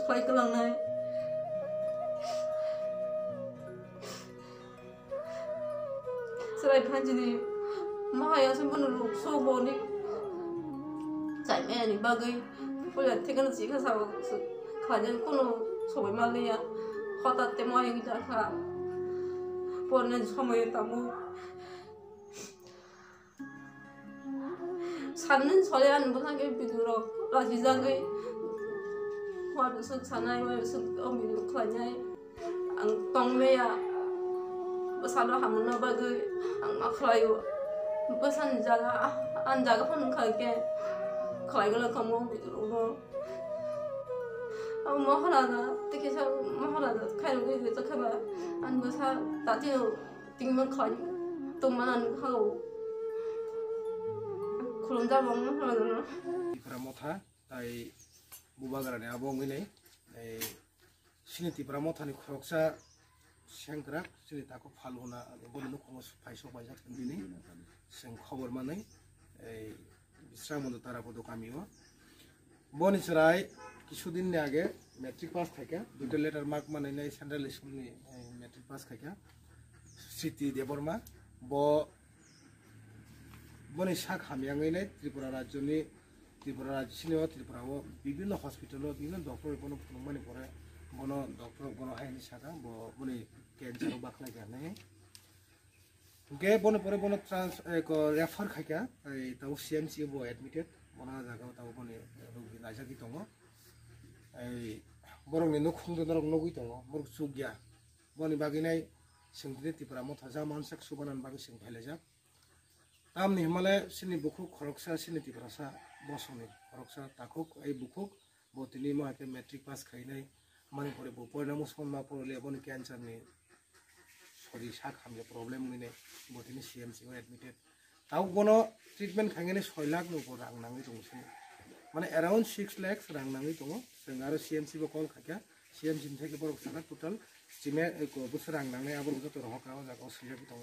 Fly ke lang nai. Serai phan jini mahaya sem pun luk so boni. Cai me ni bagai. Boleh tekan sih kan sama kalian kuno sobai malia. Kota temo yang kita kah. Ponen sama yang tamu. Sanen soalnya bukan kayak bidur lagi jagai. Waduh sana waduh om ini kelanya. Ang tong me ya. Besarlah hamna bagai ang maklayu. Besan jaga an jaga pun kagak. Kelai kalau kamu bidur lo. Mahalada, tikisa mahalada. Kayak gitu kaba. An besar tadi tinggal kelai. Tumanan kau. Kulon jabang mahalada. Pramotha, tai bubagarane abong ini. Sini ti pramotha ni khoksa sengkrak sini tako faluna bolino khongos paiso bajak ini. Seng khobor manai. Bisramondo tarapodo kamiwa. Boni serai কিছুদিন আগে matric pass থাকে দুটো letter mark মানে নাই central স্কুলনি matric pass থাকে স্মৃতি দেববর্মা বনি শাক হামিয়াঙै নাই ত্রিপুরা রাজ্যনি ত্রিপুরা রাজ্যনি ত্রিপুরাও বিভিন্ন হসপিটাল বিভিন্ন ডক্টর কোনো ফুলমানি পরে বনো ডক্টর বনো হাইনি শাখা বনি ক্যান্সার বাখলা জানে গে বনো পরে বনো ট্রান্স রেফার খাইকা তাও সিএমসি বো এডমিটেড বনা জায়গাও তাও বনি রোগী নাইজাকি দङ borongni nukhung dorong nogui tongo borok sugya boni baginai singdini tipra motha ja mansak subanan bagi sing phailajak tamni himale sini bukhuk khoroksa sini tiprasa bosoni khoroksa takuk ei bukhuk botini mohate metric pass khainai mani pore bo pornamo somma porle boni cancer ni sori sak hamle problem ngine botini cmc admitted tau bono treatment khangene 6 lakh no rang nangi dongsi মানে around 6 lakhs rang nangi tongo जों आरो CMC बो कल खाया CMC থেকে বড় সারা total জিমে বছর রাং নাंनाय आबर जत रहका जागा सुजाबि दङ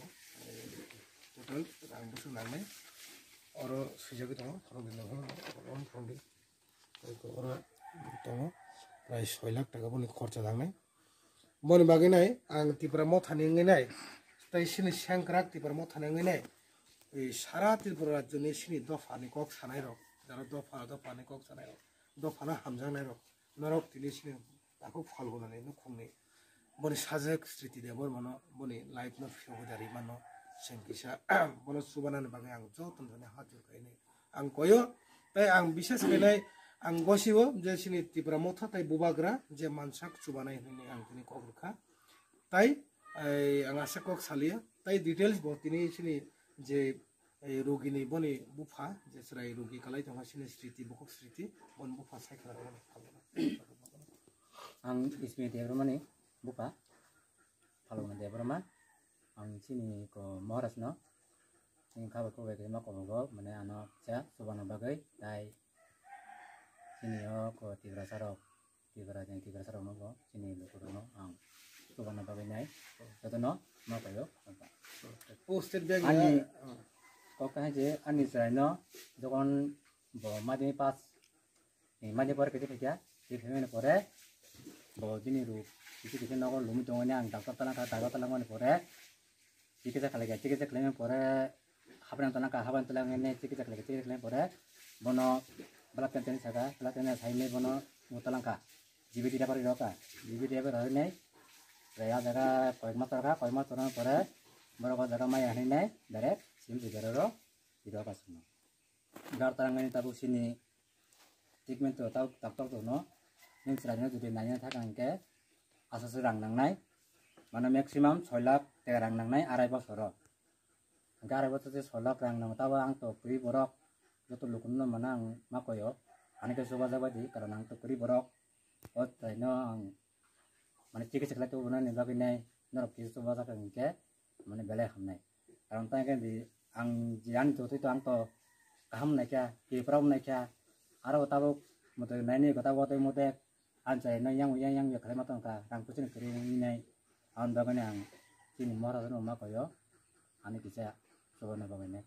টোটাल रां बसु नांनाय अरो सुजाबि दङ अरो बिनो अन फंडि अरो दङ प्राय 6 लाख टाका बनि खर्चा नांनाय बनि बागैनाय आं तिप्रा मथानि ngैनाय ताइ सिनि सेंक्राक तिप्रा मथानि ngैनाय এই সারা ত্রিপুরা রাজ্যनि सिनि दफानि कक सानाय रक যারা दफानि कक सानाय रक दफाना हामजानाय रक नरक तिलिसिनि ताको फल होनानै नखुंनि बनि साजक स्थिति देबर मानो बनि लाइफ न फियोदारि मानो सेंकिसा बनो सुबानानि बागै आं जतन जने हाजुर गायनाय आं कयो ताइ आं बिशेष गायनाय आं गसिबो जे सिनि तिप्रा मथा ताइ बुबाग्रा जे मानसाक सुबानाय होनि आं तिनि कबरखा ताइ आं आसा कक सालिया ताइ डिटेल्स बतिनि सिनि जे रोगिनि बनि बुफा जे सराय रोगि कालाय दङ सिनि स्थिति बुखक स्थिति बन बुफा सायखा दङ आं इसमे देब्रमानि बुफा फालुना देब्रमा आं सिनि को महाराज न सिनि खाबार को बेगे मा कमगो माने आनो चा सुबाना बागै दाइ सिनि को तिब्रा साराव नगो सिनि लोकरो न आं सुबाना बागै नाय जतन मा कयो पोस्टेड बेग आनि को कहे जे आनि जाय न जगन ब मादि पास मादि पर केते क्या ये फेमेन परे बदिनी रु किसी नगर लुमी दङने आं डाक्टर तलांगने परे चिकित्सा खालामने परे हाबरान तलांगने चिकित्सा खालामने परे बनो ब्लाड टेंशन सागा ब्लाड टेंशन साइने बनो मुतलांका जीबीटी दापर रका जीबीटी दापर रहने रेया जगह कयमा तरका परे बरको जगह माय हने डायरेक्ट सिम जिगरो इदका सुनो गार तलांगने ताबु सिनी ट्रिटमेंट तो ताव डॉक्टर तो न नों रायनो जुदि नायनो थाखांके आसासो रां नांनाय माने मैक्सिमाम 6 लाख टाका रां नांनाय आराय बছर गाराय बছर जे 6 लाख रां नांग ताबा आं तो पुरि बरक जतो लुकुन माने आं मा कयो आनिके सोबा जाबादि कारण आं तो पुरि बरक ओ तायनो आं माने चिकित्सा खालाय तो बना निबागैनाय नरक किस सोबा जाखांके माने बेले हमनाय कारण तायके आं जियान जतो तो आं तो गाहाम नायखा केफ्राव नायखा आरो ताबो मते नायनि गता गते मते आनसाय न yang खालाय मातन का रां पुसिन करि नाय आन बागैने आं सिनि महाराज न मा कयो आनि किसा सोबना बागैने